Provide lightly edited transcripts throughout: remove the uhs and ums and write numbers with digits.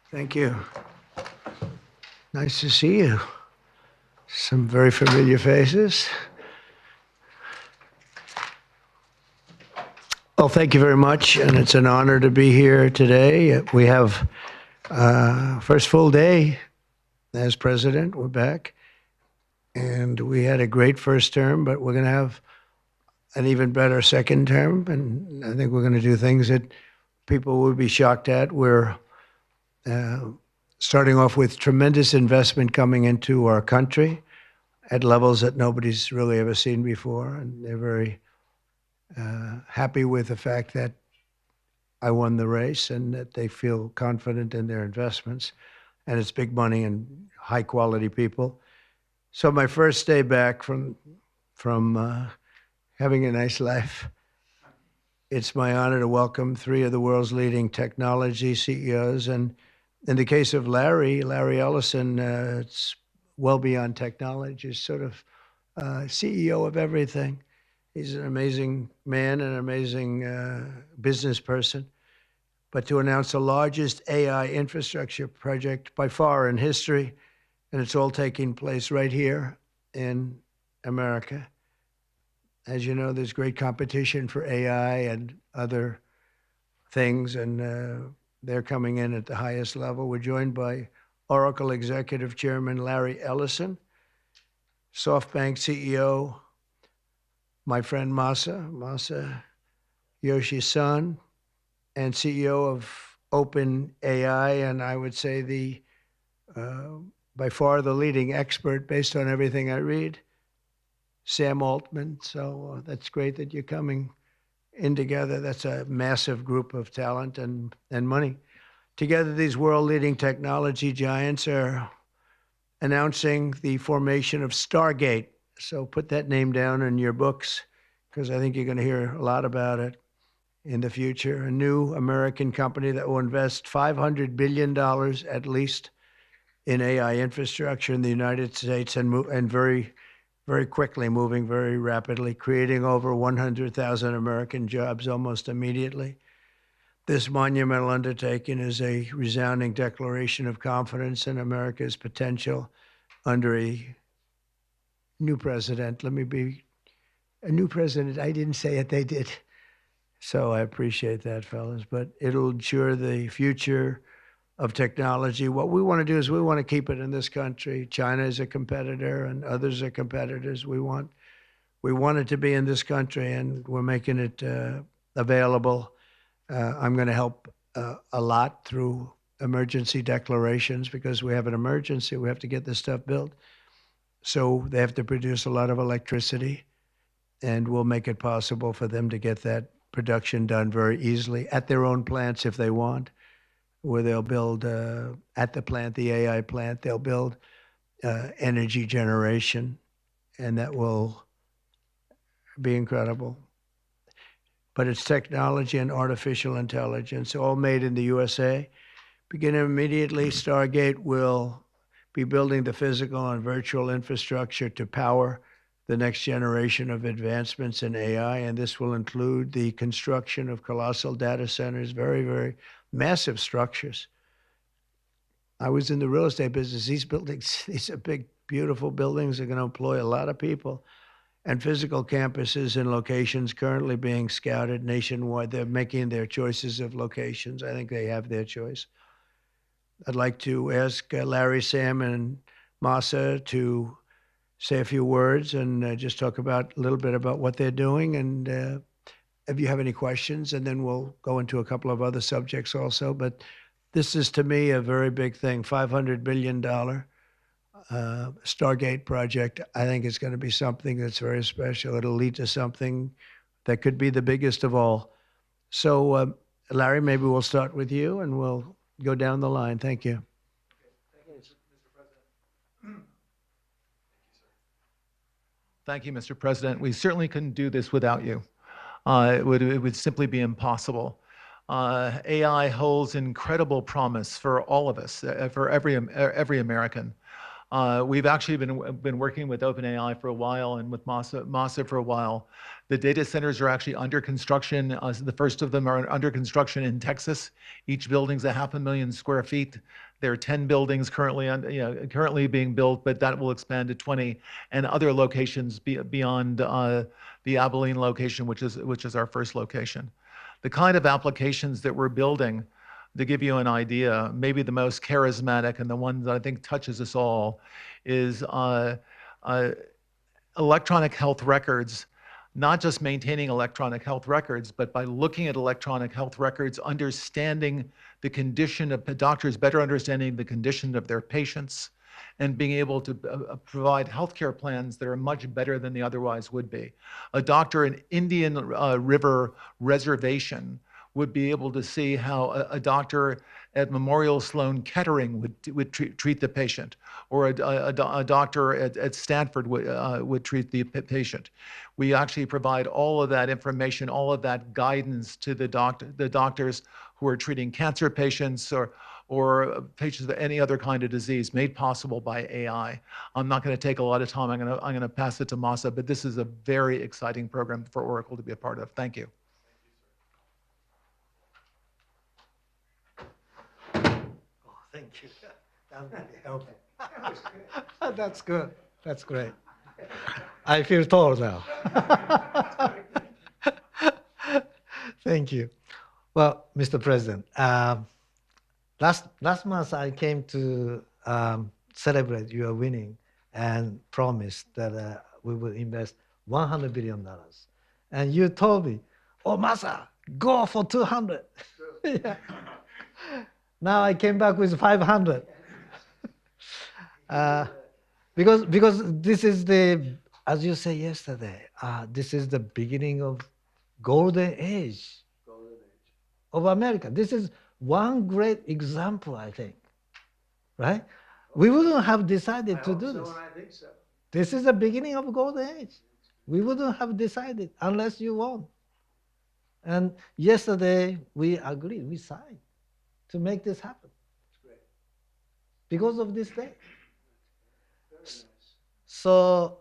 Thank you. Nice to see you. Some very familiar faces. Well, thank you very much, and it's an honor to be here today. We have first full day as president. We're back, and we had a great first term, but we're going to have an even better second term, and I think we're going to do things that people will be shocked at. We're starting off with tremendous investment coming into our country at levels that nobody's really ever seen before, and they're very happy with the fact that I won the race and that they feel confident in their investments, and it's big money and high quality people. So my first day back from having a nice life, it's my honor to welcome three of the world's leading technology CEOs. And in the case of Larry Ellison, it's well beyond technology. He's sort of CEO of everything. He's an amazing man, an amazing business person. But to announce the largest AI infrastructure project by far in history, and it's all taking place right here in America. As you know, there's great competition for AI and other things, and they're coming in at the highest level. We're joined by Oracle Executive Chairman Larry Ellison, SoftBank CEO, my friend Masayoshi Son, and CEO of OpenAI, and I would say by far the leading expert based on everything I read, Sam Altman. So that's great that you're coming in together. That's a massive group of talent and money. Together, these world-leading technology giants are announcing the formation of Stargate. So put that name down in your books, because I think you're going to hear a lot about it in the future. A new American company that will invest $500 billion at least in AI infrastructure in the United States, and very, very quickly, moving very rapidly, creating over 100,000 American jobs almost immediately. This monumental undertaking is a resounding declaration of confidence in America's potential under a new president. Let me be a new president. I didn't say it, they did. So I appreciate that, fellas. But it'll ensure the future of technology. What we want to do is we want to keep it in this country. China is a competitor and others are competitors. We want it to be in this country, and we're making it available. I'm going to help a lot through emergency declarations, because we have an emergency. We have to get this stuff built. So they have to produce a lot of electricity, and we'll make it possible for them to get that production done very easily at their own plants if they want, where they'll build at the plant, the AI plant, they'll build energy generation, and that will be incredible. But it's technology and artificial intelligence, all made in the USA. Beginning immediately, Stargate will be building the physical and virtual infrastructure to power the next generation of advancements in AI, and this will include the construction of colossal data centers, very, very massive structures. I was in the real estate business. These buildings, these are big, beautiful buildings. They're going to employ a lot of people. And physical campuses in locations currently being scouted nationwide. They're making their choices of locations. I think they have their choice. I'd like to ask Larry, Sam, and Masa to say a few words and just talk about a little bit about what they're doing, and if you have any questions, and then we'll go into a couple of other subjects also. But this is, to me, a very big thing. $500 billion Stargate project. I think it's going to be something that's very special. It'll lead to something that could be the biggest of all. So, Larry, maybe we'll start with you, and we'll go down the line. Thank you. Thank you, Mr. President. We certainly couldn't do this without you. It would simply be impossible. AI holds incredible promise for all of us, for every American. We've actually been working with OpenAI for a while and with Masa for a while. The data centers are actually under construction. The first of them are under construction in Texas. Each building's a 500,000 square feet. There are 10 buildings currently being built, but that will expand to 20 and other locations beyond the Abilene location, which is our first location. The kind of applications that we're building, to give you an idea, maybe the most charismatic and the one that I think touches us all is uh, electronic health records, not just maintaining electronic health records, but by looking at electronic health records, understanding the condition of doctors, better understanding the condition of their patients, and being able to provide healthcare plans that are much better than they otherwise would be. A doctor in Indian River Reservation would be able to see how a doctor at Memorial Sloan Kettering would treat the patient, or a doctor at Stanford would treat the patient. We actually provide all of that information, all of that guidance to the doctors who are treating cancer patients or patients with any other kind of disease, made possible by AI. I'm not going to take a lot of time. I'm going to pass it to Masa, but this is a very exciting program for Oracle to be a part of. Thank you. Thank you. That would be helpful. That's good. That's great. I feel tall now. Thank you. Well, Mr. President, last month I came to celebrate your winning and promised that we will invest $100 billion. And you told me, oh, Masa, go for 200. Yeah. Now I came back with 500. Because this is as you said yesterday, this is the beginning of golden age of America. This is one great example, I think, right? We wouldn't have decided to do this. I think so. This is the beginning of golden age. We wouldn't have decided unless you won. And yesterday we agreed, we signed to make this happen. It's great. Because of this day. Very nice. So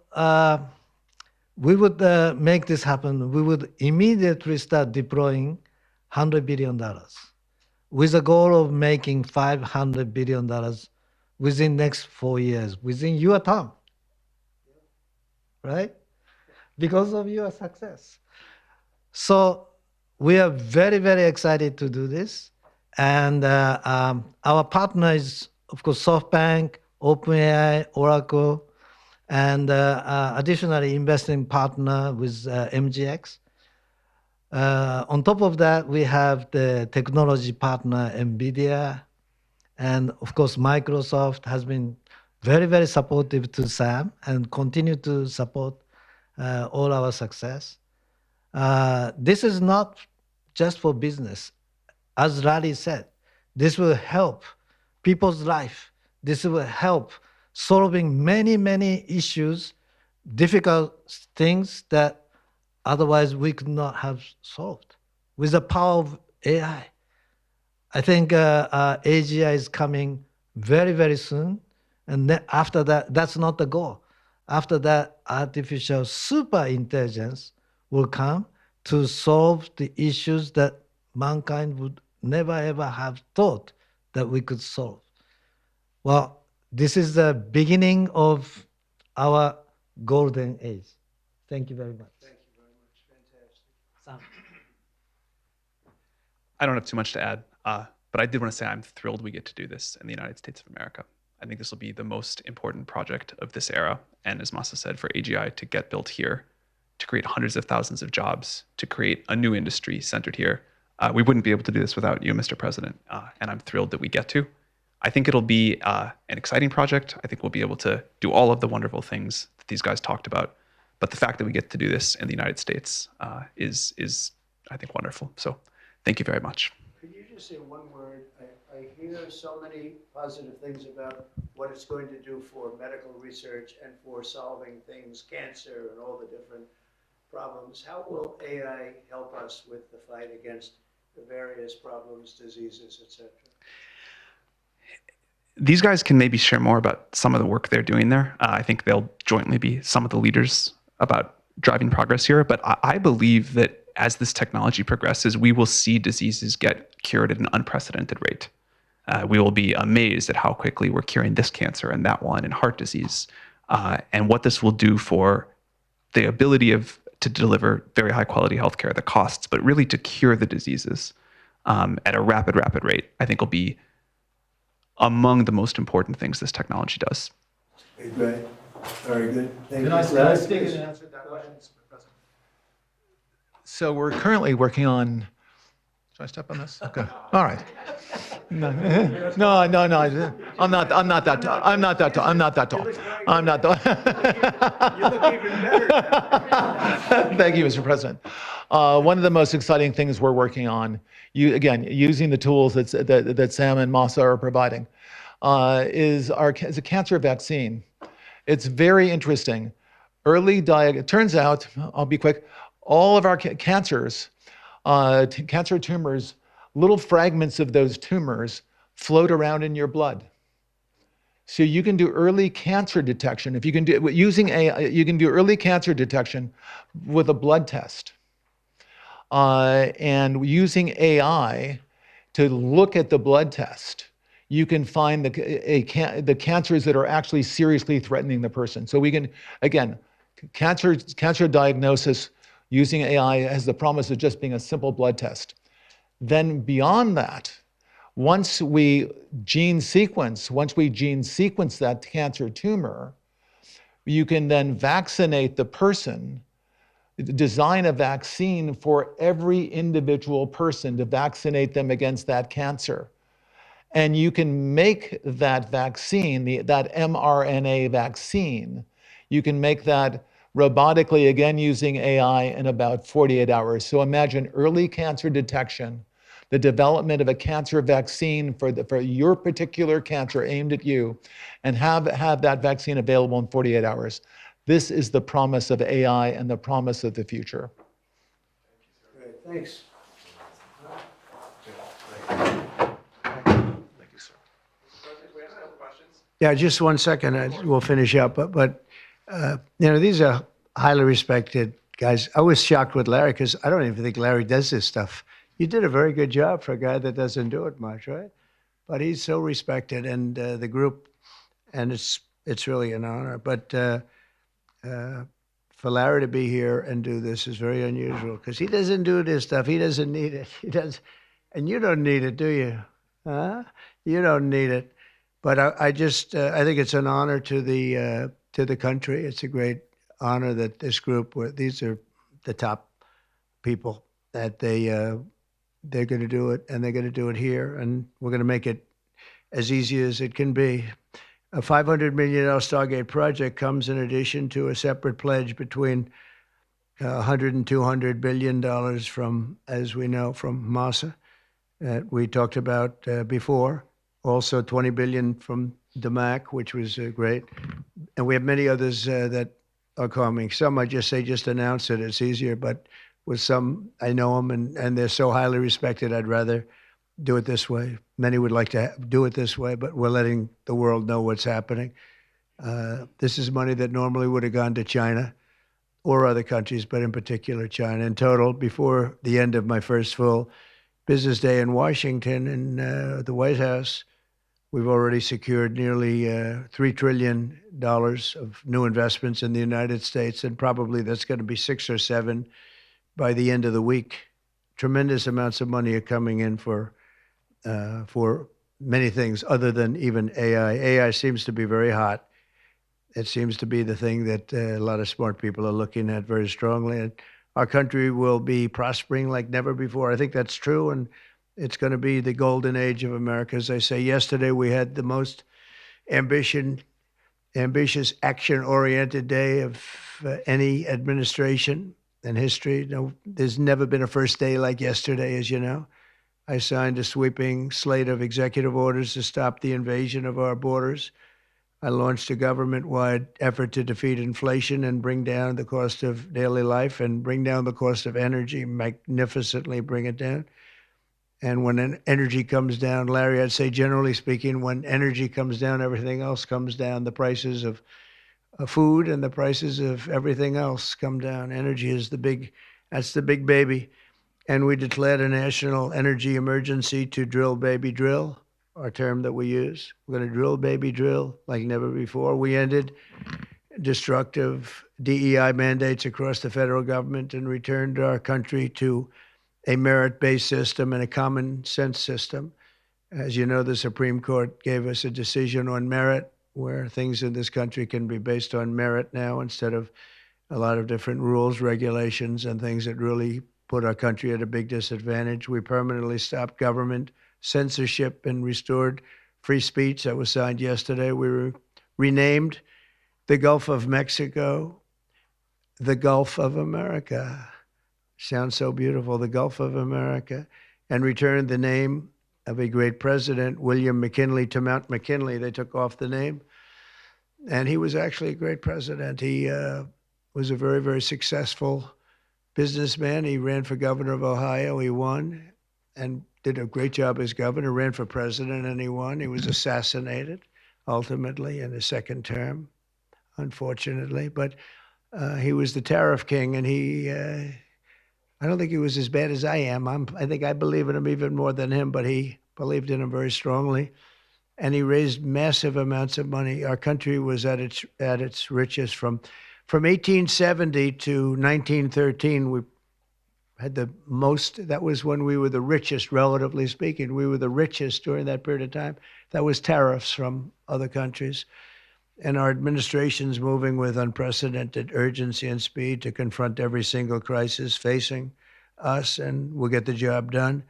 we would make this happen. We would immediately start deploying $100 billion with a goal of making $500 billion within next 4 years, within your term, right? Because of your success. So we are very, very excited to do this. And our partner is, of course, SoftBank, OpenAI, Oracle, and additionally investing partner with MGX. On top of that, we have the technology partner, NVIDIA, and of course, Microsoft has been very, very supportive to Sam and continue to support all our success. This is not just for business. As Larry said, this will help people's life. This will help solving many, many issues, difficult things that otherwise we could not have solved with the power of AI. I think AGI is coming very, very soon. And then after that, that's not the goal. After that, artificial super intelligence will come to solve the issues that mankind would never ever have thought that we could solve. Well, this is the beginning of our golden age. Thank you very much. Thank you very much. Fantastic. Sam. I don't have too much to add, but I did want to say I'm thrilled we get to do this in the United States of America. I think this will be the most important project of this era. And as Masa said, for AGI to get built here, to create hundreds of thousands of jobs, to create a new industry centered here, we wouldn't be able to do this without you, Mr. President. And I'm thrilled that we get to. I think it'll be an exciting project. I think we'll be able to do all of the wonderful things that these guys talked about. But the fact that we get to do this in the United States is, I think, wonderful. So thank you very much. Could you just say one word? I hear so many positive things about what it's going to do for medical research and for solving things, cancer and all the different problems. How will AI help us with the fight against the various problems, diseases, etc.? these guys can maybe share more about some of the work they're doing there. I think they'll jointly be some of the leaders about driving progress here. But I believe that as this technology progresses, we will see diseases get cured at an unprecedented rate. We will be amazed at how quickly we're curing this cancer and that one and heart disease, and what this will do for the ability to deliver very high quality healthcare, the costs, but really to cure the diseases at a rapid rate, I think will be among the most important things this technology does. Great. Very good. Thank Can you. I speak and answer that question, Mr. President? So we're currently working on. Should I step on this? Okay. All right. No. I'm not that tall. I'm not that tall. I'm not tall. You look even better now. Thank you, Mr. President. One of the most exciting things we're working on, using the tools that Sam and Masa are providing, is a cancer vaccine. It's very interesting. It turns out, I'll be quick, all of our cancers, cancer tumors, little fragments of those tumors float around in your blood. So you can do early cancer detection. If you can do using AI, you can do early cancer detection with a blood test. And using AI to look at the blood test, you can find the cancers that are actually seriously threatening the person. So we can, again, cancer diagnosis using AI has the promise of just being a simple blood test. Then beyond that, once we gene sequence that cancer tumor, you can then vaccinate the person, design a vaccine for every individual person to vaccinate them against that cancer. And you can make that vaccine, that mRNA vaccine, you can make that robotically, again using AI, in about 48 hours. So imagine early cancer detection, the development of a cancer vaccine for your particular cancer aimed at you, and have that vaccine available in 48 hours. This is the promise of AI and the promise of the future. Great. Thanks. Thank you, sir. Yeah, just 1 second. We'll finish up. But these are highly respected guys. I was shocked with Larry because I don't even think Larry does this stuff. You did a very good job for a guy that doesn't do it much, right? But he's so respected, and the group, and it's really an honor. But for Larry to be here and do this is very unusual because he doesn't do this stuff. He doesn't need it. He does, and you don't need it, do you? Huh? You don't need it. But I think it's an honor to the country. It's a great honor that this group, these are the top people, that they're going to do it, and they're going to do it here, and we're going to make it as easy as it can be. A $500 million Stargate project comes in addition to a separate pledge between $100 and $200 billion from, as we know, from Masa that we talked about before. Also, $20 billion from DMAC, which was great, and we have many others that are coming. Some I just announce it. It's easier, but with some, I know them, and they're so highly respected, I'd rather do it this way. Many would like to do it this way, but we're letting the world know what's happening. This is money that normally would have gone to China or other countries, but in particular China. In total, before the end of my first full business day in Washington in the White House, we've already secured nearly $3 trillion of new investments in the United States, and probably that's going to be 6 or 7 by the end of the week. Tremendous amounts of money are coming in for many things other than even AI. AI seems to be very hot. It seems to be the thing that a lot of smart people are looking at very strongly. And our country will be prospering like never before. I think that's true. And it's going to be the golden age of America. As I say, yesterday we had the most ambitious, action-oriented day of any administration in history. No, there's never been a first day like yesterday, as you know. I signed a sweeping slate of executive orders to stop the invasion of our borders. I launched a government-wide effort to defeat inflation and bring down the cost of daily life and bring down the cost of energy, magnificently bring it down. And when energy comes down, Larry, I'd say generally speaking, when energy comes down, everything else comes down. The prices of food and the prices of everything else come down. Energy is that's the big baby. And we declared a national energy emergency to drill, baby, drill, our term that we use. We're going to drill, baby, drill like never before. We ended destructive DEI mandates across the federal government and returned our country to a merit-based system and a common sense system. As you know, the Supreme Court gave us a decision on merit, where things in this country can be based on merit now instead of a lot of different rules, regulations, and things that really put our country at a big disadvantage. We permanently stopped government censorship and restored free speech. That was signed yesterday. We renamed the Gulf of Mexico the Gulf of America. Sounds so beautiful, the Gulf of America, and returned the name of a great president, William McKinley, to Mount McKinley. They took off the name. And he was actually a great president. He was a very, very successful businessman. He ran for governor of Ohio. He won and did a great job as governor, ran for president, and he won. He was assassinated, ultimately, in his second term, unfortunately. But he was the tariff king, and I don't think he was as bad as I am. I think I believe in him even more than him, but he believed in him very strongly. And he raised massive amounts of money. Our country was at its richest from 1870 to 1913. We had the most. That was when we were the richest, relatively speaking. We were the richest during that period of time. That was tariffs from other countries. And our administration's moving with unprecedented urgency and speed to confront every single crisis facing us, and we'll get the job done.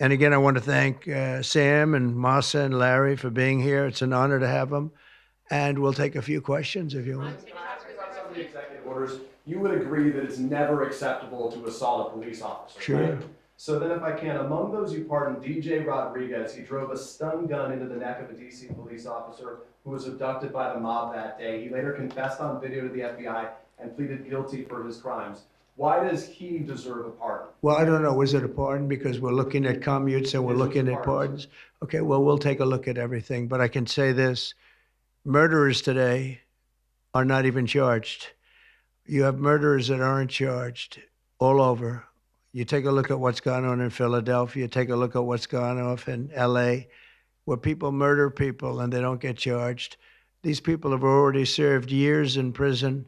And again, I want to thank Sam and Masa and Larry for being here. It's an honor to have them. And we'll take a few questions if you want. Some of the executive orders, you would agree that it's never acceptable to assault a police officer, Sure. right? So then if I can, among those you pardoned, DJ Rodriguez, he drove a stun gun into the neck of a DC police officer who was abducted by the mob that day. He later confessed on video to the FBI and pleaded guilty for his crimes. Why does he deserve a pardon? Well, I don't know. Was it a pardon? Because we're looking at commutes and we're looking at pardons. Okay, well, we'll take a look at everything. But I can say this. Murderers today are not even charged. You have murderers that aren't charged all over. You take a look at what's gone on in Philadelphia. Take a look at what's gone on in LA, where people murder people and they don't get charged. These people have already served years in prison,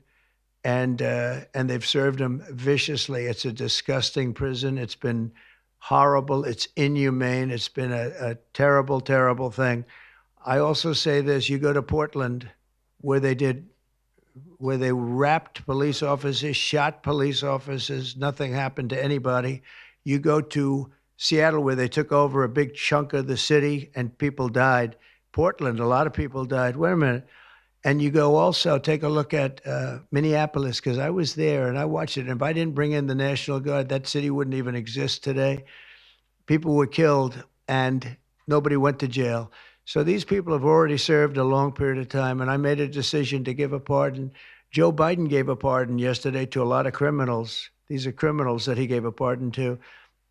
and they've served them viciously. It's a disgusting prison. It's been horrible. It's inhumane. It's been a terrible, terrible thing. I also say this: you go to Portland, where they wrapped police officers, shot police officers, nothing happened to anybody. You go to Seattle, where they took over a big chunk of the city and people died. Portland, a lot of people died. Wait a minute. And you go also, take a look at Minneapolis, because I was there and I watched it. And if I didn't bring in the National Guard, that city wouldn't even exist today. People were killed and nobody went to jail. So these people have already served a long period of time, and I made a decision to give a pardon. Joe Biden gave a pardon yesterday to a lot of criminals. These are criminals that he gave a pardon to.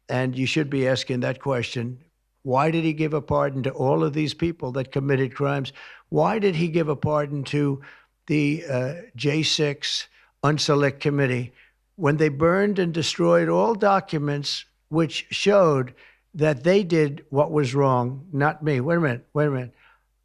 And you should be asking that question. Why did he give a pardon to all of these people that committed crimes? Why did he give a pardon to the J6 Unselect Committee when they burned and destroyed all documents which showed that they did what was wrong, not me? Wait a minute.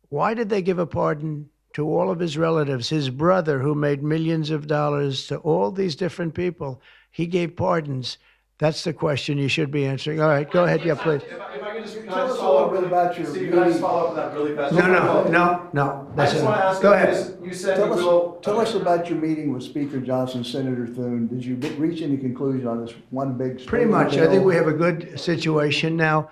Why did they give a pardon to all of his relatives, his brother who made millions of dollars, to all these different people? He gave pardons. That's the question you should be answering. All right, go ahead. Yeah, please. If I can just Tell us a little bit about your Steve, can I just meeting. follow up with that really fast? No. I just want to ask Go you, ahead. you said you will. Tell us about your meeting with Speaker Johnson, Senator Thune. Did you reach any conclusion on this one big? Pretty much. I think we have a good situation now.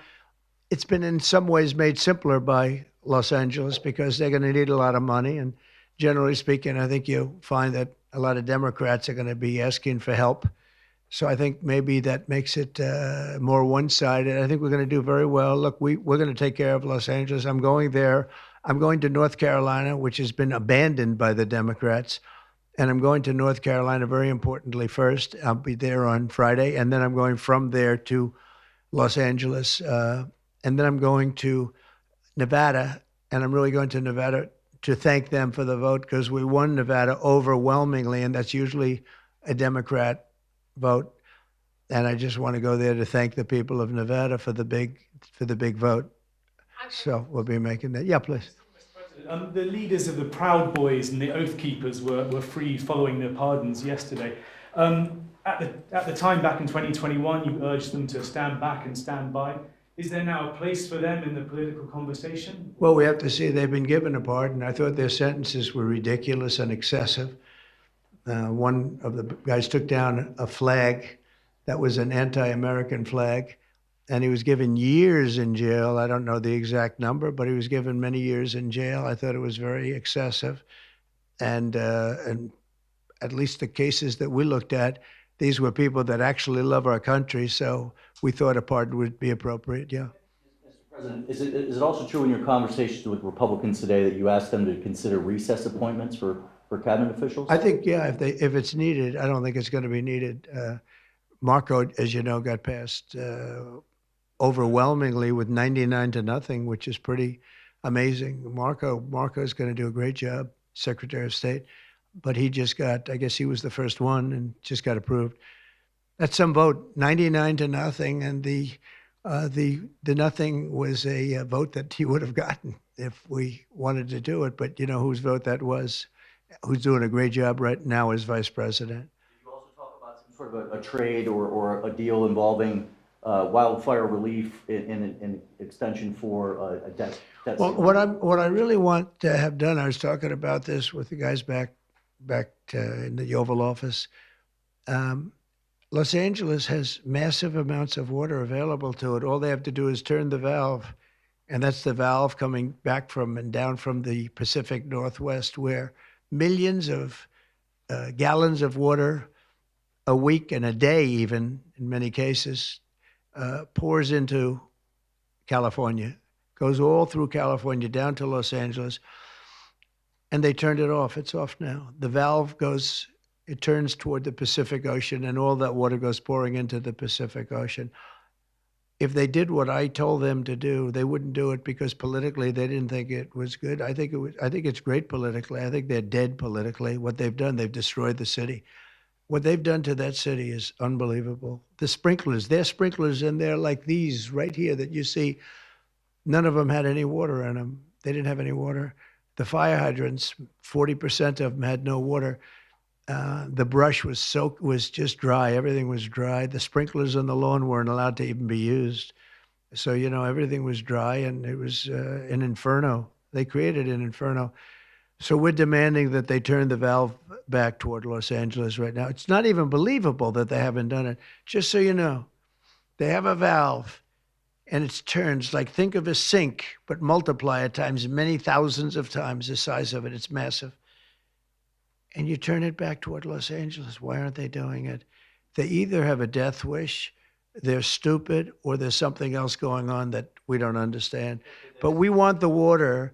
It's been in some ways made simpler by Los Angeles because they're going to need a lot of money. And generally speaking, I think you'll find that a lot of Democrats are going to be asking for help. So I think maybe that makes it more one-sided. I think we're going to do very well. Look, we're going to take care of Los Angeles. I'm going there. I'm going to North Carolina, which has been abandoned by the Democrats. And I'm going to North Carolina, very importantly, first. I'll be there on Friday. And then I'm going from there to Los Angeles, and then I'm going to Nevada, and I'm really going to Nevada to thank them for the vote because we won Nevada overwhelmingly, and that's usually a Democrat vote. And I just want to go there to thank the people of Nevada for the big vote. So we'll be making that. Yeah, please. The leaders of the Proud Boys and the Oath Keepers were freed following their pardons yesterday. At the time, back in 2021, you urged them to stand back and stand by. Is there now a place for them in the political conversation? Well, we have to see. They've been given a pardon. I thought their sentences were ridiculous and excessive. One of the guys took down a flag that was an anti-American flag, and he was given years in jail. I don't know the exact number, but he was given many years in jail. I thought it was very excessive. And at least the cases that we looked at, these were people that actually love our country, so we thought a pardon would be appropriate, yeah. Mr. President, is it also true in your conversations with Republicans today that you asked them to consider recess appointments for cabinet officials? I think, yeah, if it's needed. I don't think it's going to be needed. Marco, as you know, got passed overwhelmingly with 99-0, which is pretty amazing. Marco's going to do a great job, Secretary of State, but he just got, I guess he was the first one and just got approved. That's some vote, 99-0, and the nothing was a vote that he would have gotten if we wanted to do it. But you know whose vote that was? Who's doing a great job right now as vice president. Did you also talk about some sort of a trade or a deal involving wildfire relief in extension for a debt? Well, what I really want to have done, I was talking about this with the guys back in the Oval Office. Los Angeles has massive amounts of water available to it. All they have to do is turn the valve, and that's the valve coming back from and down from the Pacific Northwest, where millions of gallons of water a week and a day, even in many cases, pours into California, goes all through California down to Los Angeles, and they turned it off. It's off now. The valve goes, it turns toward the Pacific Ocean, and all that water goes pouring into the Pacific Ocean. If they did what I told them to do, they wouldn't do it because politically they didn't think it was good. I think it's great politically. I think they're dead politically. What they've done, they've destroyed the city. What they've done to that city is unbelievable. The sprinklers, their sprinklers in there like these right here that you see, none of them had any water in them. They didn't have any water. The fire hydrants, 40% of them had no water. The brush was just dry. Everything was dry. The sprinklers on the lawn weren't allowed to even be used. So, you know, everything was dry, and it was an inferno. They created an inferno. So we're demanding that they turn the valve back toward Los Angeles right now. It's not even believable that they haven't done it. Just so you know, they have a valve, and it turns like, think of a sink, but multiply it times many thousands of times the size of it. It's massive. And you turn it back toward Los Angeles. Why aren't they doing it? They either have a death wish, they're stupid, or there's something else going on that we don't understand. But we want the water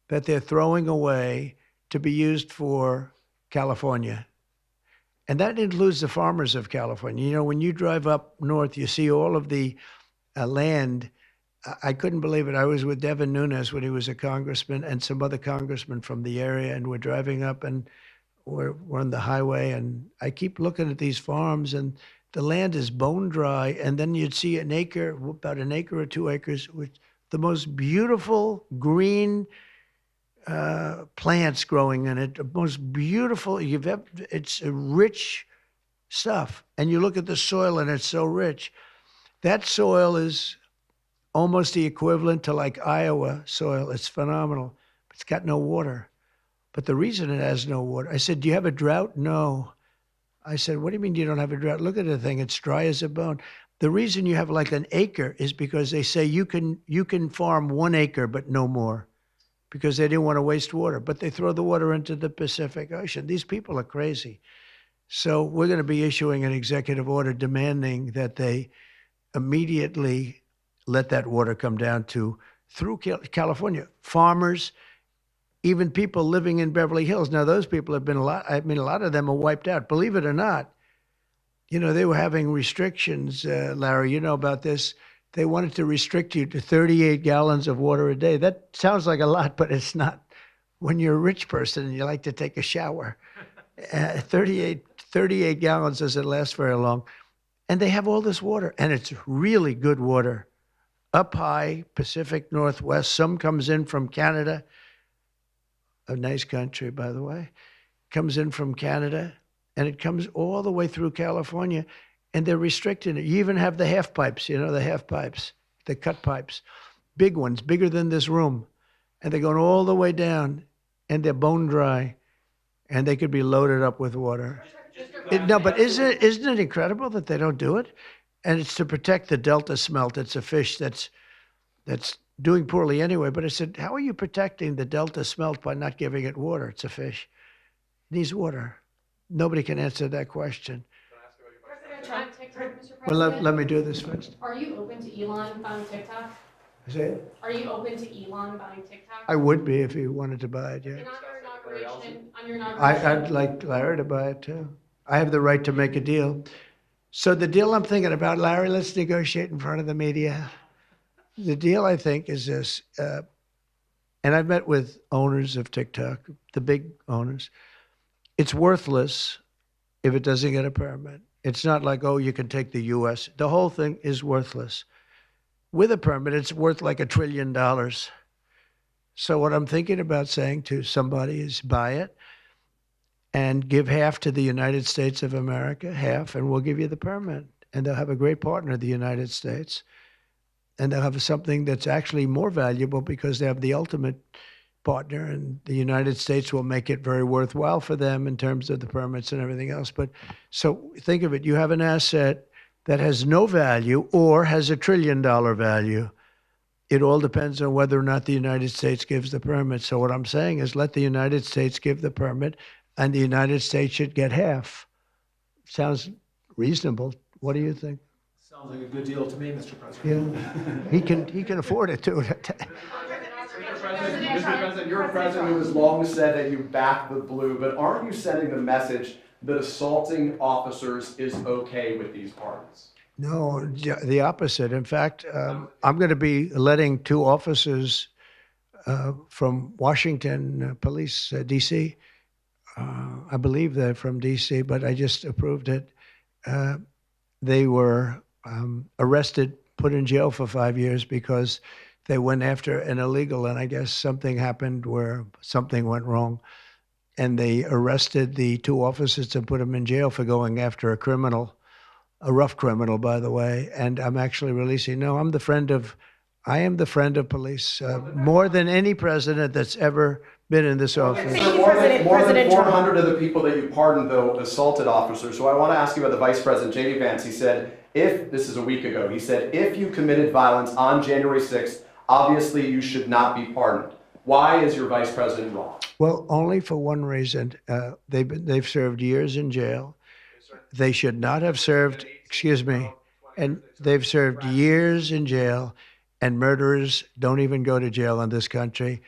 that they're throwing away to be used for California. And that includes the farmers of California. You know, when you drive up north, you see all of the land. I couldn't believe it. I was with Devin Nunes when he was a congressman and some other congressmen from the area, and we're driving up and we're on the highway, and I keep looking at these farms, and the land is bone dry, and then you'd see an acre, about an acre or 2 acres, with the most beautiful green plants growing in it, the most beautiful you've ever. It's rich stuff, and you look at the soil, and it's so rich. That soil is almost the equivalent to like Iowa soil. It's phenomenal, but it's got no water. But the reason it has no water, I said, do you have a drought? No. I said, what do you mean you don't have a drought? Look at the thing. It's dry as a bone. The reason you have like an acre is because they say you can farm 1 acre, but no more, because they didn't want to waste water. But they throw the water into the Pacific Ocean. These people are crazy. So we're going to be issuing an executive order demanding that they immediately let that water come down through California. Farmers, even people living in Beverly Hills. Now, those people have been a lot of them are wiped out. Believe it or not, you know, they were having restrictions, Larry, you know about this. they wanted to restrict you to 38 gallons of water a day. That sounds like a lot, but it's not. When you're a rich person and you like to take a shower, 38 gallons doesn't last very long. And they have all this water, and it's really good water. Up high, Pacific Northwest. Some comes in from Canada, a nice country, by the way. Comes in from Canada, and it comes all the way through California, and they're restricting it. You even have the half pipes, the half pipes, the cut pipes, big ones, bigger than this room. And they're going all the way down, and they're bone dry, and they could be loaded up with water. No, but isn't it incredible that they don't do it? And it's to protect the Delta smelt. It's a fish that's doing poorly anyway. But I said, how are you protecting the Delta smelt by not giving it water? It's a fish. It needs water. Nobody can answer that question. President Trump, TikTok, Mr. President. Well, let me do this first. Are you open to Elon buying TikTok? Is it? Are you open to Elon buying TikTok? I would be if he wanted to buy it, yeah. And on your inauguration, I'd like Larry to buy it too. I have the right to make a deal. So the deal I'm thinking about, Larry, let's negotiate in front of the media. The deal I think is this, and I've met with owners of TikTok, the big owners. It's worthless if it doesn't get a permit. It's not like, oh, you can take the US. The whole thing is worthless. With a permit, it's worth like $1 trillion. So what I'm thinking about saying to somebody is buy it and give half to the United States of America, half, and we'll give you the permit. And they'll have a great partner, the United States. And they'll have something that's actually more valuable because they have the ultimate partner, and the United States will make it very worthwhile for them in terms of the permits and everything else. But so think of it, you have an asset that has no value or has $1 trillion value. It all depends on whether or not the United States gives the permit. So what I'm saying is let the United States give the permit, and the United States should get half. Sounds reasonable. What do you think? Sounds like a good deal to me, Mr. President. Yeah, he can afford it too. Mr. President, you're a president who has long said that you back the blue, but aren't you sending the message that assaulting officers is okay with these pardons? No, the opposite. In fact, I'm going to be letting 2 officers from Washington Police, D.C. I believe they're from D.C., but I just approved it. They were arrested, put in jail for 5 years because they went after an illegal, and I guess something happened where something went wrong. And they arrested the 2 officers and put them in jail for going after a criminal, a rough criminal, by the way. And I'm actually releasing. No, I am the friend of police, more than any president that's ever been in this office. More than 400 of the people that you pardoned, though, assaulted officers. So I want to ask you about the Vice President, J.D. Vance. He said, this is a week ago, he said, if you committed violence on January 6th, obviously you should not be pardoned. Why is your Vice President wrong? Well, only for one reason. They've served years in jail. They should not have served, and they've served years in jail, and murderers don't even go to jail in this country.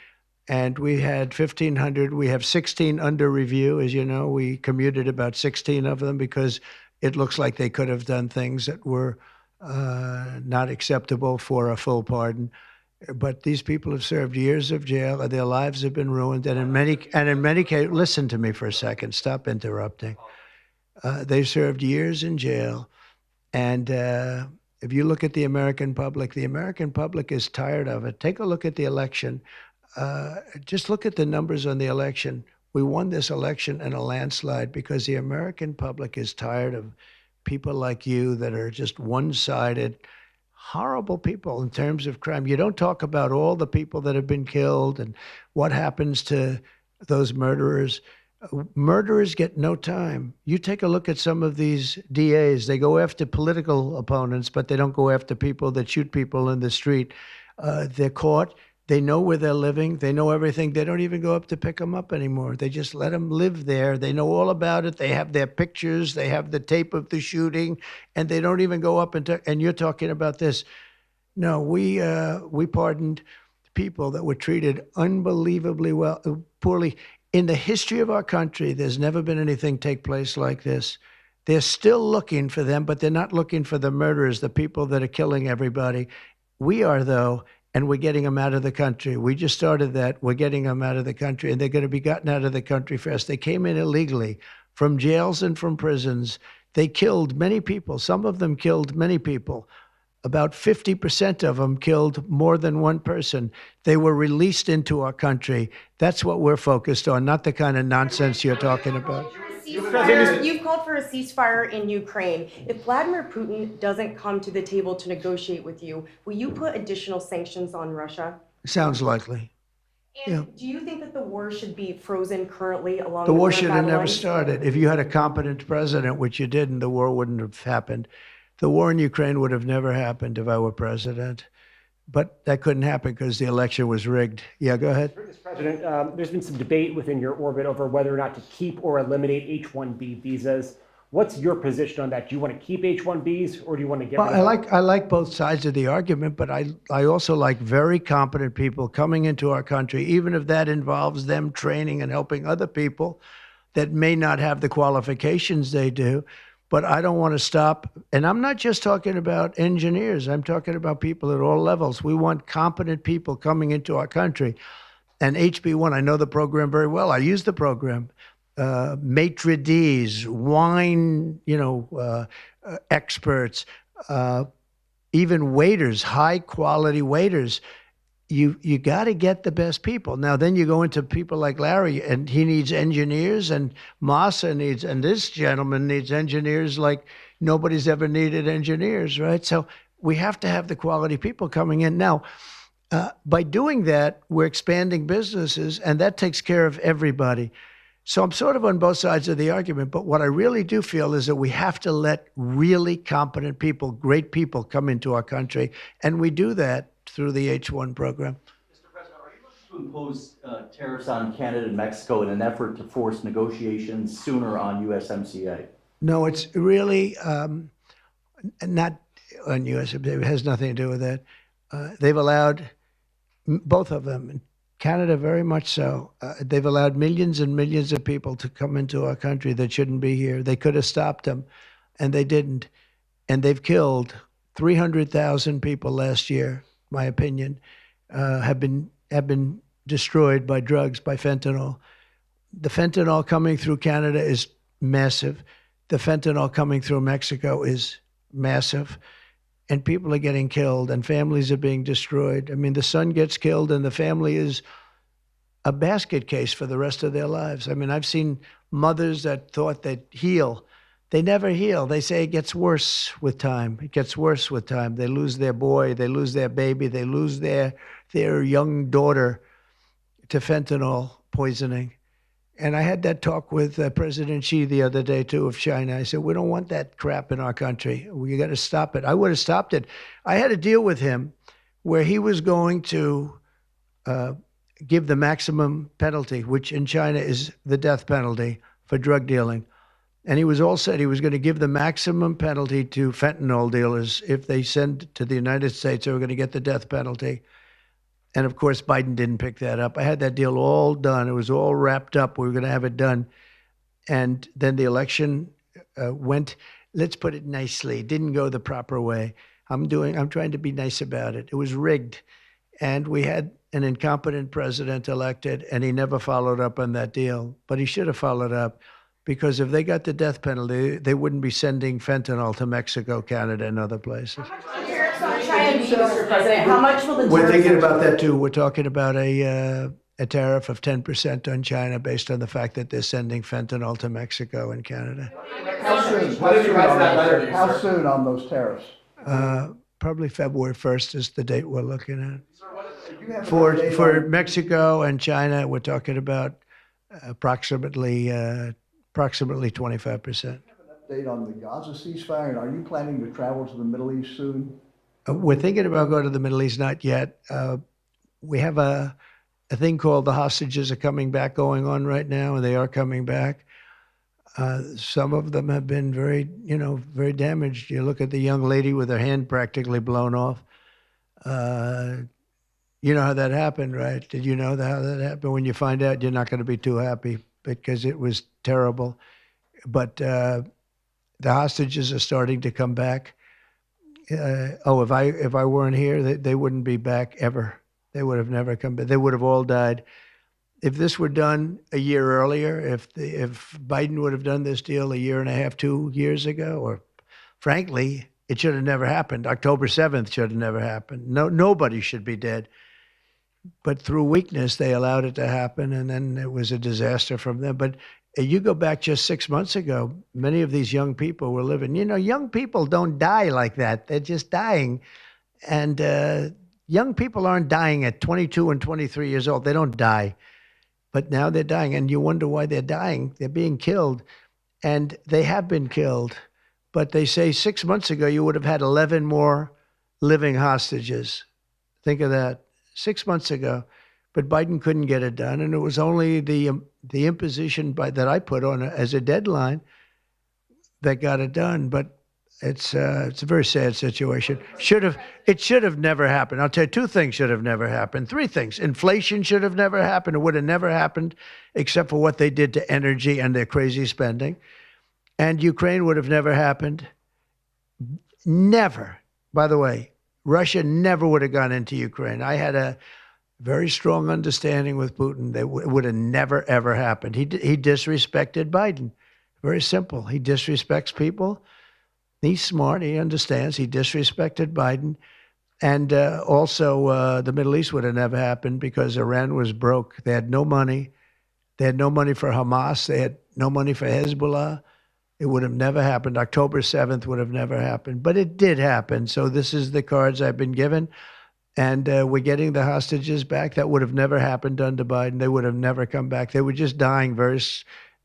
And we had 1,500, we have 16 under review. As you know, we commuted about 16 of them because it looks like they could have done things that were not acceptable for a full pardon. But these people have served years of jail, and their lives have been ruined. And in many cases, listen to me for a second. Stop interrupting. They've served years in jail, and if you look at the American public is tired of it. Take a look at the election. Just look at the numbers on the election. We won this election in a landslide because the American public is tired of people like you that are just one-sided, horrible people in terms of crime. You don't talk about all the people that have been killed and what happens to those murderers. Murderers get no time. You take a look at some of these DAs. They go after political opponents, but they don't go after people that shoot people in the street. They're caught. They know where they're living. They know everything. They don't even go up to pick them up anymore. They just let them live there. They know all about it. They have their pictures. They have the tape of the shooting, and they don't even go up and you're talking about this. No, we pardoned people that were treated unbelievably poorly. In the history of our country, there's never been anything take place like this. They're still looking for them, but they're not looking for the murderers, the people that are killing everybody. We are, though, and we're getting them out of the country. We just started that. We're getting them out of the country, and they're going to be gotten out of the country fast. They came in illegally from jails and from prisons. They killed many people. Some of them killed many people. About 50% of them killed more than one person. They were released into our country. That's what we're focused on, not the kind of nonsense you're talking about. You've called for a ceasefire in Ukraine. If Vladimir Putin doesn't come to the table to negotiate with you, will you put additional sanctions on Russia? Sounds likely. And do you think that the war should be frozen currently along The the war current should have battle never lines? started. If you had a competent president, which you didn't, the war wouldn't have happened. The war in Ukraine would have never happened if I were president. But that couldn't happen because the election was rigged. Yeah, go ahead. Mr. President, there's been some debate within your orbit over whether or not to keep or eliminate H-1B visas. What's your position on that? Do you want to keep H-1Bs or do you want to get rid of them? I like both sides of the argument, but I also like very competent people coming into our country, even if that involves them training and helping other people that may not have the qualifications they do. But I don't want to stop. And I'm not just talking about engineers. I'm talking about people at all levels. We want competent people coming into our country. And HB1, I know the program very well. I use the program. Maitre d's, wine, experts, even waiters, high quality waiters. You got to get the best people. Now, then you go into people like Larry, and he needs engineers, and Masa needs, and this gentleman needs engineers like nobody's ever needed engineers, right? So we have to have the quality people coming in. Now, by doing that, we're expanding businesses, and that takes care of everybody. So I'm sort of on both sides of the argument, but what I really do feel is that we have to let really competent people, great people come into our country, and we do that through the H-1 program. Mr. President, are you looking to impose tariffs on Canada and Mexico in an effort to force negotiations sooner on USMCA? No, it's really not on USMCA. It has nothing to do with that. They've allowed, both of them, Canada very much so, they've allowed millions and millions of people to come into our country that shouldn't be here. They could have stopped them, and they didn't. And they've killed 300,000 people last year, my opinion, have been destroyed by drugs, by fentanyl. The fentanyl coming through Canada is massive. The fentanyl coming through Mexico is massive. And people are getting killed, and families are being destroyed. I mean, the son gets killed, and the family is a basket case for the rest of their lives. I mean, I've seen mothers that thought they'd heal. They never heal. They say it gets worse with time. It gets worse with time. They lose their boy. They lose their baby. They lose their young daughter to fentanyl poisoning. And I had that talk with President Xi the other day, too, of China. I said, we don't want that crap in our country. We got to stop it. I would have stopped it. I had a deal with him where he was going to give the maximum penalty, which in China is the death penalty for drug dealing. And he was all set. He was going to give the maximum penalty to fentanyl dealers. If they send to the United States, they were going to get the death penalty. And of course, Biden didn't pick that up. I had that deal all done. It was all wrapped up. We were going to have it done. And then the election went, let's put it nicely, didn't go the proper way. I'm trying to be nice about it. It was rigged. And we had an incompetent president elected, and he never followed up on that deal. But he should have followed up, because if they got the death penalty, they wouldn't be sending fentanyl to Mexico, Canada, and other places. Mr. President, how much will the We're tariffs thinking about that too. We're talking about a tariff of 10% on China based on the fact that they're sending fentanyl to Mexico and Canada. How soon on those tariffs? Probably February 1st is the date we're looking at. Do you have an For update on- Mexico and China, we're talking about approximately 25%. Update on the Gaza ceasefire, and are you planning to travel to the Middle East soon? We're thinking about going to the Middle East, not yet. We have a thing called the hostages are coming back going on right now, and they are coming back. Some of them have been very damaged. You look at the young lady with her hand practically blown off. You know how that happened, right? Did you know how that happened? When you find out, you're not going to be too happy because it was terrible. But The hostages are starting to come back. If I weren't here, they wouldn't be back ever. They would have never come back. They would have all died. If this were done a year earlier, if Biden would have done this deal a year and a half, 2 years ago, or frankly, it should have never happened. October 7th should have never happened. Nobody should be dead. But through weakness, they allowed it to happen, and then it was a disaster from them. But you go back just 6 months ago, many of these young people were living. Young people don't die like that. They're just dying. And young people aren't dying at 22 and 23 years old. They don't die. But now they're dying, and you wonder why they're dying. They're being killed, and they have been killed. But they say 6 months ago, you would have had 11 more living hostages. Think of that. 6 months ago. But Biden couldn't get it done, and it was only the imposition that I put on as a deadline that got it done. But it's a very sad situation. It should have never happened. I'll tell you, 2 things should have never happened. 3 things. Inflation should have never happened. It would have never happened except for what they did to energy and their crazy spending. And Ukraine would have never happened. Never. By the way, Russia never would have gone into Ukraine. I had a very strong understanding with Putin that it would have never, ever happened. He disrespected Biden. Very simple. He disrespects people. He's smart. He understands. He disrespected Biden. And also, the Middle East would have never happened because Iran was broke. They had no money. They had no money for Hamas. They had no money for Hezbollah. It would have never happened. October 7th would have never happened. But it did happen. So this is the cards I've been given. And we're getting the hostages back. That would have never happened under Biden. They would have never come back. They were just dying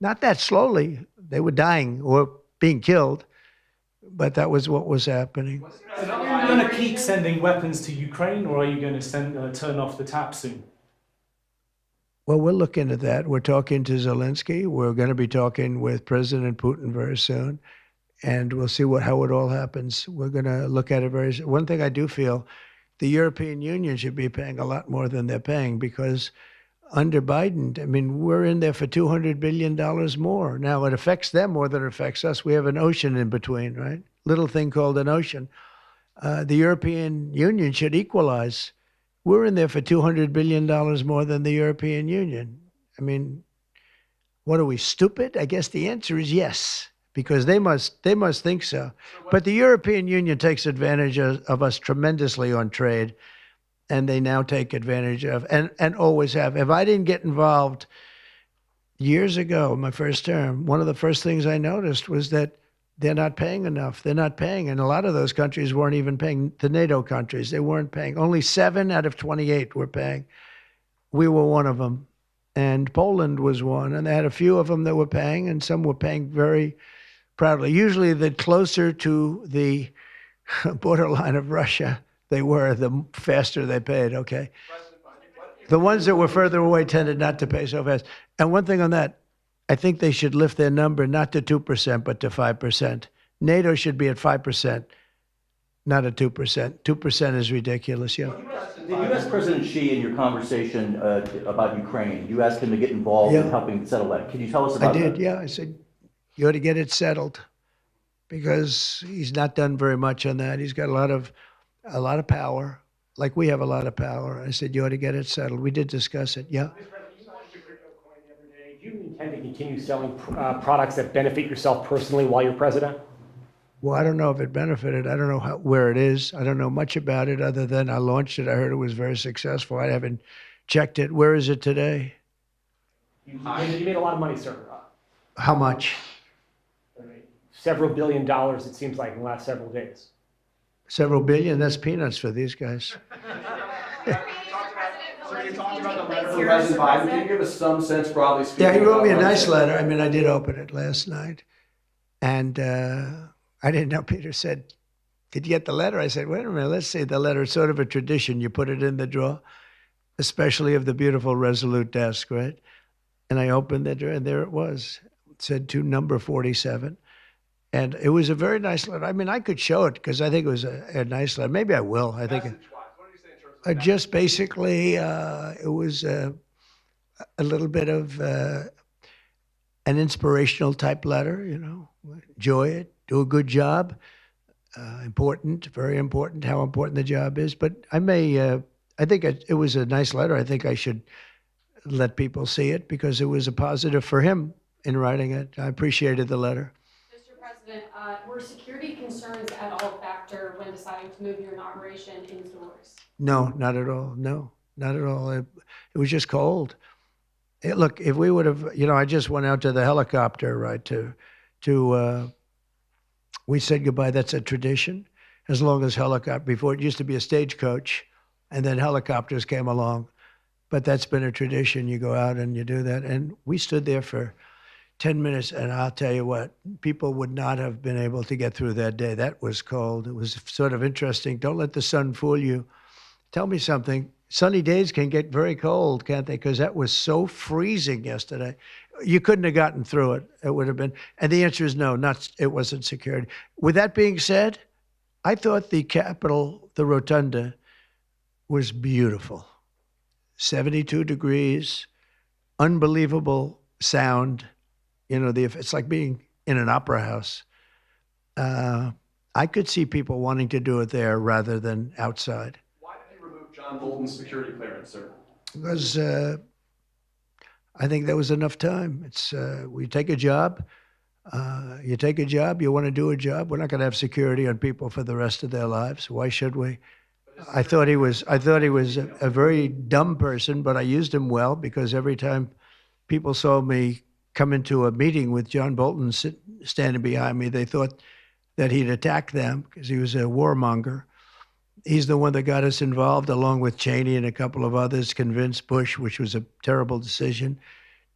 not that slowly. They were dying or being killed. But that was what was happening. So are you going to keep sending weapons to Ukraine, or are you going to turn off the tap soon? Well, we're looking at that. We're talking to Zelensky. We're going to be talking with President Putin very soon. And we'll see how it all happens. We're going to look at it very soon. One thing I do feel, the European Union should be paying a lot more than they're paying because under Biden, I mean, we're in there for $200 billion more. Now, it affects them more than it affects us. We have an ocean in between, right? Little thing called an ocean. The European Union should equalize. We're in there for $200 billion more than the European Union. I mean, what are we, stupid? I guess the answer is yes, because they must think so. But the European Union takes advantage of us tremendously on trade. And they now take advantage of, and always have. If I didn't get involved years ago, my first term, one of the first things I noticed was that they're not paying enough. They're not paying. And a lot of those countries weren't even paying, the NATO countries. They weren't paying. Only 7 out of 28 were paying. We were one of them. And Poland was one. And they had a few of them that were paying, and some were paying very proudly. Usually the closer to the borderline of Russia they were, the faster they paid, okay? The ones that were further away tended not to pay so fast. And one thing on that, I think they should lift their number not to 2%, but to 5%. NATO should be at 5%, not at 2%. 2% is ridiculous, yeah. Did you ask President Xi in your conversation about Ukraine, you asked him to get involved in helping settle that. Can you tell us about that? I did, yeah. I said, you ought to get it settled because he's not done very much on that. He's got a lot of power, like we have a lot of power. I said, you ought to get it settled. We did discuss it, yeah. Do you intend to continue selling products that benefit yourself personally while you're president? Well, I don't know if it benefited. I don't know where it is. I don't know much about it other than I launched it. I heard it was very successful. I haven't checked it. Where is it today? You made a lot of money, sir. How much? Several $billion, it seems like, in the last several days. Several billion? That's peanuts for these guys. President Biden, can you give us some sense, broadly speaking? Yeah, he wrote me a nice letter. I mean, I did open it last night. And I didn't know. Peter said, did you get the letter? I said, wait a minute, let's see the letter. It's sort of a tradition. You put it in the drawer, especially of the beautiful Resolute desk, right? And I opened the drawer, and there it was. It said to number 47. And it was a very nice letter. I mean, I could show it because I think it was a nice letter. Maybe I will. I think just basically it was a little bit of an inspirational type letter, you know. Enjoy it. do a good job. Important, very important, how important the job is. But I think it was a nice letter. I think I should let people see it because it was a positive for him in writing it. I appreciated the letter. Mr. President, were security concerns at all a factor when deciding to move your inauguration indoors? No, not at all. No, not at all. It was just cold. Look, if we would have, I just went out to the helicopter, right, we said goodbye. That's a tradition. As long as before it used to be a stagecoach, and then helicopters came along. But that's been a tradition. You go out and you do that. And we stood there for 10 minutes, and I'll tell you what, people would not have been able to get through that day. That was cold. It was sort of interesting. Don't let the sun fool you. Tell me something. Sunny days can get very cold, can't they? Because that was so freezing yesterday. You couldn't have gotten through it. It would have been. And the answer is no, it wasn't security. With that being said, I thought the Capitol, the rotunda, was beautiful. 72 degrees, unbelievable sound. It's like being in an opera house. I could see people wanting to do it there rather than outside. Why did you remove John Bolton's security clearance, sir? Because I think there was enough time. It's we take a job. You take a job. You want to do a job. We're not going to have security on people for the rest of their lives. Why should we? I thought he was a very dumb person, but I used him well because every time people saw me come into a meeting with John Bolton standing behind me, they thought that he'd attack them because he was a warmonger. He's the one that got us involved, along with Cheney and a couple of others, convinced Bush, which was a terrible decision,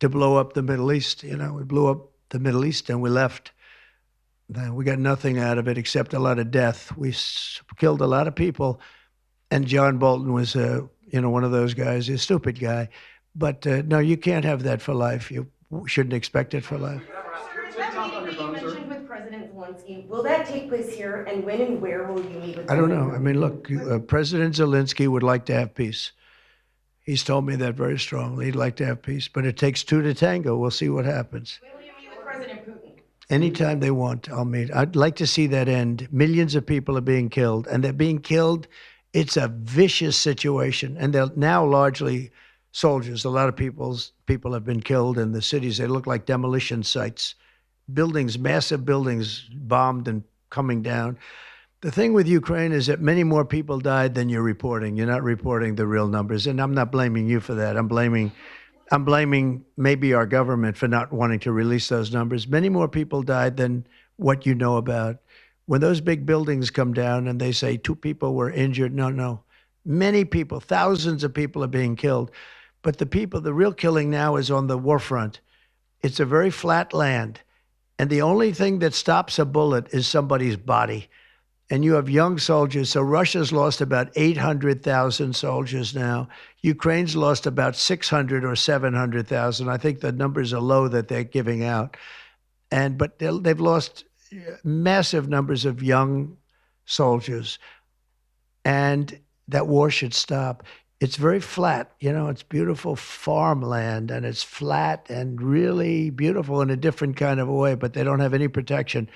to blow up the Middle East. We blew up the Middle East and we left. We got nothing out of it except a lot of death. We killed a lot of people. And John Bolton was, one of those guys, a stupid guy. But no, you can't have that for life. You shouldn't expect it for life. Is that meeting that you mentioned with President Zelensky, will that take place here, and when and where will you meet with I don't President know. I mean, look, President Zelensky would like to have peace. He's told me that very strongly. He'd like to have peace, but it takes two to tango. We'll see what happens. When will you meet with President Putin? Anytime they want, I'll meet. I'd like to see that end. Millions of people are being killed, and they're being killed. It's a vicious situation, and they're now largely soldiers. A lot of people have been killed in the cities. They look like demolition sites. Buildings, massive buildings bombed and coming down. The thing with Ukraine is that many more people died than you're reporting. You're not reporting the real numbers, and I'm not blaming you for that. I'm blaming maybe our government for not wanting to release those numbers. Many more people died than what you know about. When those big buildings come down and they say 2 people were injured, no. Many people, thousands of people are being killed. But the real killing now is on the war front. It's a very flat land. And the only thing that stops a bullet is somebody's body. And you have young soldiers. So Russia's lost about 800,000 soldiers now. Ukraine's lost about 600 or 700,000. I think the numbers are low that they're giving out. But they've lost massive numbers of young soldiers. And that war should stop. It's very flat, it's beautiful farmland, and it's flat and really beautiful in a different kind of a way, but they don't have any protection.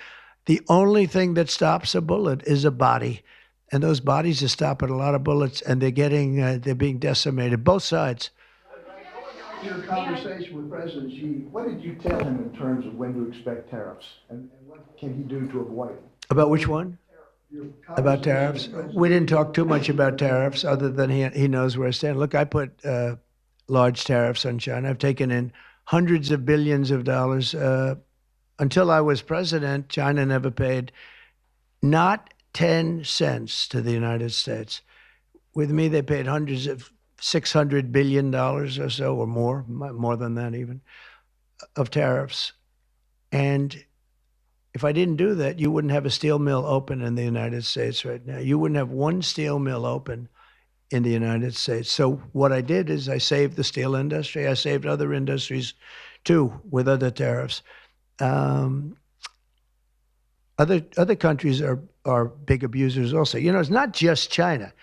The only thing that stops a bullet is a body, and those bodies are stopping a lot of bullets, and they're being decimated, both sides. In your conversation with President Xi, what did you tell him in terms of when to expect tariffs, and what can he do to avoid them? About which one? About tariffs? We didn't talk too much about tariffs, other than he knows where I stand. Look, I put large tariffs on China. I've taken in hundreds of billions of dollars. Until I was president, China never paid not 10 cents to the United States. With me, they paid hundreds of $600 billion or so, or more than that even, of tariffs. And if I didn't do that, you wouldn't have a steel mill open in the United States right now. You wouldn't have one steel mill open in the United States. So what I did is I saved the steel industry. I saved other industries too with other tariffs. Other countries are big abusers also. It's not just China.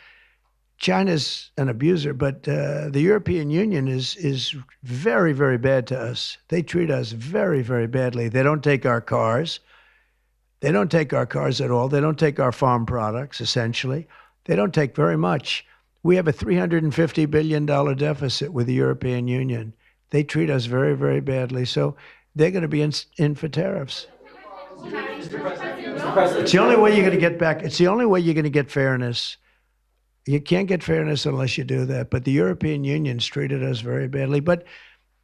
China's an abuser, but the European Union is very, very bad to us. They treat us very, very badly. They don't take our cars. They don't take our cars at all. They don't take our farm products, essentially. They don't take very much. We have a $350 billion deficit with the European Union. They treat us very, very badly. So they're going to be in for tariffs. It's the only way you're going to get back. It's the only way you're going to get fairness. You can't get fairness unless you do that. But the European Union's treated us very badly. But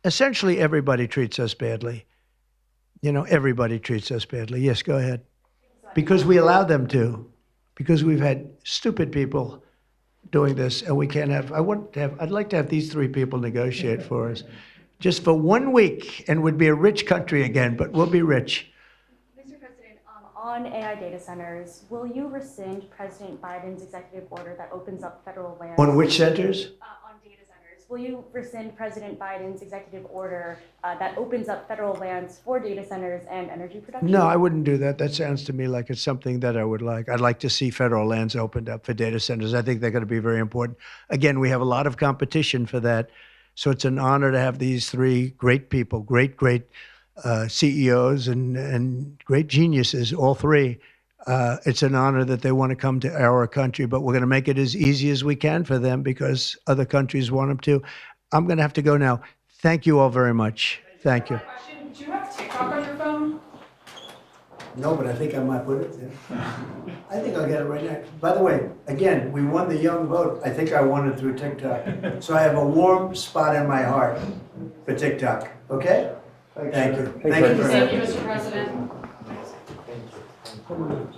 essentially, everybody treats us badly. You know, everybody treats us badly. Yes, go ahead. Because we allow them to. Because we've had stupid people doing this, and we can't have. I'd like to have these three people negotiate for us, just for 1 week, and we'd be a rich country again. But we'll be rich. Mr. President, on AI data centers, will you rescind President Biden's executive order that opens up federal land? On which centers? On data centers. Will you rescind President Biden's executive order that opens up federal lands for data centers and energy production? No, I wouldn't do that. That sounds to me like it's something that I would like. I'd like to see federal lands opened up for data centers. I think they're going to be very important. Again, we have a lot of competition for that. So it's an honor to have these three great people, great CEOs and great geniuses, all three. It's an honor that they want to come to our country, but we're going to make it as easy as we can for them because other countries want them to. I'm going to have to go now. Thank you all very much. Thank you. Do you have Tik Tok on your phone? No, but I think I might put it there. I think I'll get it right now. By the way, again, we won the young vote. I think I won it through TikTok. So I have a warm spot in my heart for TikTok. Okay? Thank you. Thank you very much. Thank you, Mr. President. Thank you.